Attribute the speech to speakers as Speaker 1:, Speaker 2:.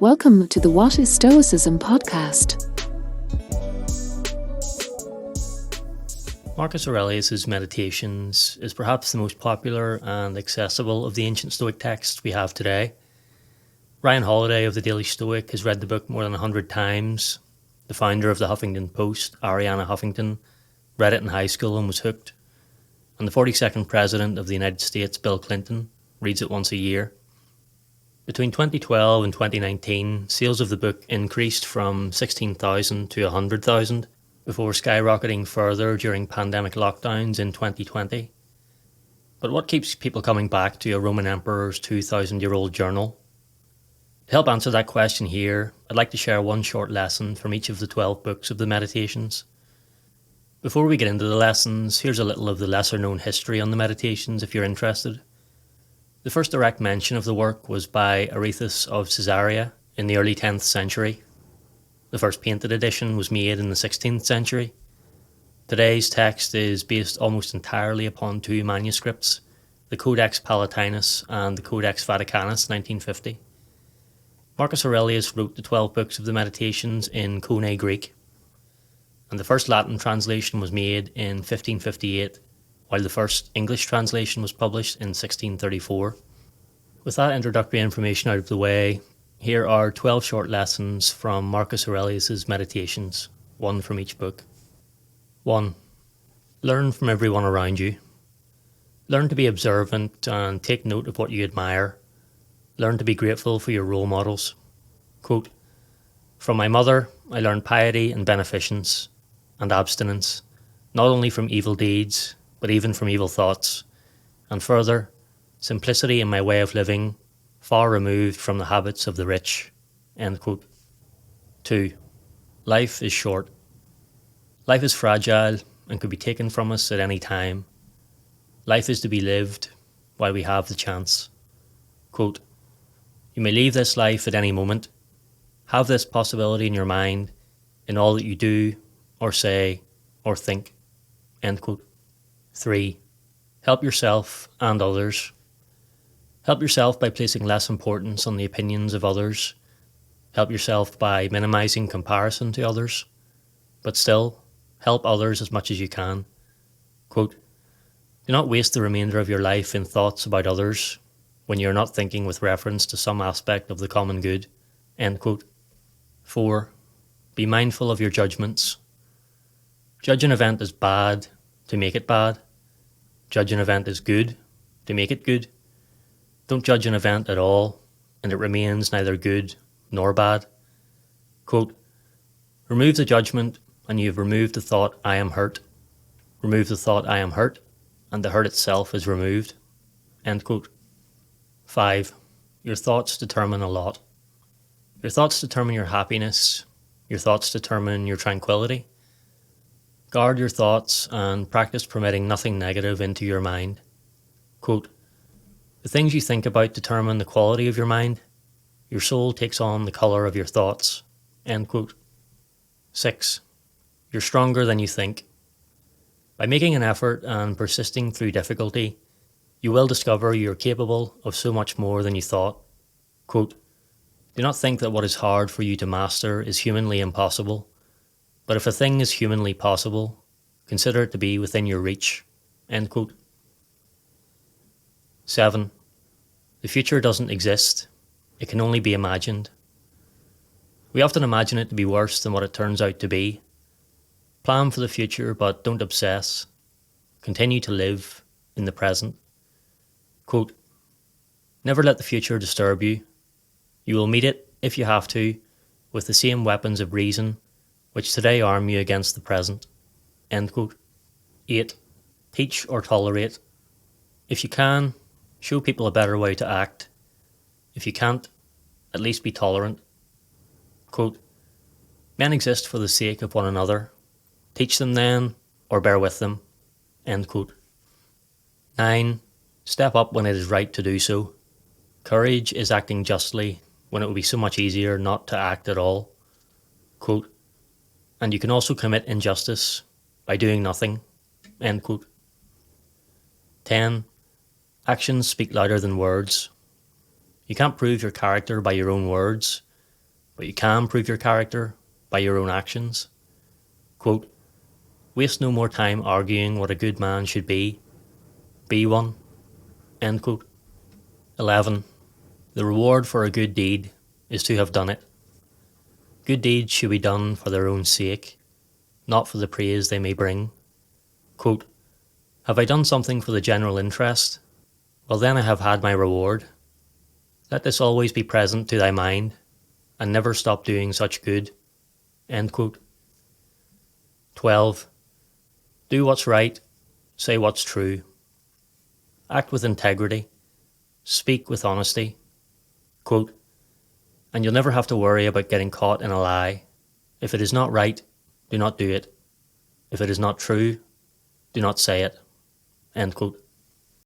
Speaker 1: Welcome to the What is Stoicism podcast.
Speaker 2: Marcus Aurelius' Meditations is perhaps the most popular and accessible of the ancient Stoic texts we have today. Ryan Holiday of the Daily Stoic has read the book more than 100 times. The founder of the Huffington Post, Arianna Huffington, read it in high school and was hooked. And the 42nd President of the United States, Bill Clinton, reads it once a year. Between 2012 and 2019, sales of the book increased from 16,000 to 100,000 before skyrocketing further during pandemic lockdowns in 2020. But what keeps people coming back to a Roman emperor's 2,000-year-old journal? To help answer that question here, I'd like to share one short lesson from each of the 12 books of the Meditations. Before we get into the lessons, here's a little of the lesser-known history on the Meditations if you're interested. The first direct mention of the work was by Aurelius of Caesarea in the early 10th century. The first painted edition was made in the 16th century. Today's text is based almost entirely upon two manuscripts, the Codex Palatinus and the Codex Vaticanus 1950. Marcus Aurelius wrote the 12 books of the Meditations in Koine Greek, and the first Latin translation was made in 1558, while the first English translation was published in 1634. With that introductory information out of the way, here are 12 short lessons from Marcus Aurelius' Meditations, one from each book. 1. Learn from everyone around you. Learn to be observant and take note of what you admire. Learn to be grateful for your role models. Quote, "From my mother, I learned piety and beneficence and abstinence, not only from evil deeds, but even from evil thoughts, and further, simplicity in my way of living, far removed from the habits of the rich." End quote. 2. Life is short. Life is fragile and could be taken from us at any time. Life is to be lived while we have the chance. Quote, "You may leave this life at any moment. Have this possibility in your mind in all that you do or say or think." End quote. 3. Help yourself and others. Help yourself by placing less importance on the opinions of others. Help yourself by minimizing comparison to others. But still, help others as much as you can. Quote, "Do not waste the remainder of your life in thoughts about others when you are not thinking with reference to some aspect of the common good." End quote. 4. Be mindful of your judgments. Judge an event as bad to make it bad. Judge an event as good to make it good. Don't judge an event at all, and it remains neither good nor bad. Quote, "Remove the judgment, and you have removed the thought, I am hurt. Remove the thought, I am hurt, and the hurt itself is removed." End quote. 5. Your thoughts determine a lot. Your thoughts determine your happiness. Your thoughts determine your tranquility. Guard your thoughts and practice permitting nothing negative into your mind. Quote, "The things you think about determine the quality of your mind. Your soul takes on the colour of your thoughts." End quote. 6. You're stronger than you think. By making an effort and persisting through difficulty, you will discover you're capable of so much more than you thought. Quote, "Do not think that what is hard for you to master is humanly impossible. But if a thing is humanly possible, consider it to be within your reach." End quote. 7. The future doesn't exist. It can only be imagined. We often imagine it to be worse than what it turns out to be. Plan for the future, but don't obsess. Continue to live in the present. Quote, "Never let the future disturb you. You will meet it, if you have to, with the same weapons of reason which today arm you against the present." End quote. 8. Teach or tolerate. If you can, show people a better way to act. If you can't, at least be tolerant. Quote, "Men exist for the sake of one another. Teach them then, or bear with them." End quote. 9. Step up when it is right to do so. Courage is acting justly when it would be so much easier not to act at all. Quote, "And you can also commit injustice by doing nothing." End quote. 10. Actions speak louder than words. You can't prove your character by your own words, but you can prove your character by your own actions. Quote, waste no more time arguing what a good man should be. Be one. End quote. 11. The reward for a good deed is to have done it. Good deeds should be done for their own sake, not for the praise they may bring. Quote, have I done something for the general interest? Well, then I have had my reward. Let this always be present to thy mind, and never stop doing such good. End quote. 12. Do what's right, say what's true. Act with integrity, speak with honesty. Quote, and you'll never have to worry about getting caught in a lie. If it is not right, do not do it. If it is not true, do not say it. End quote.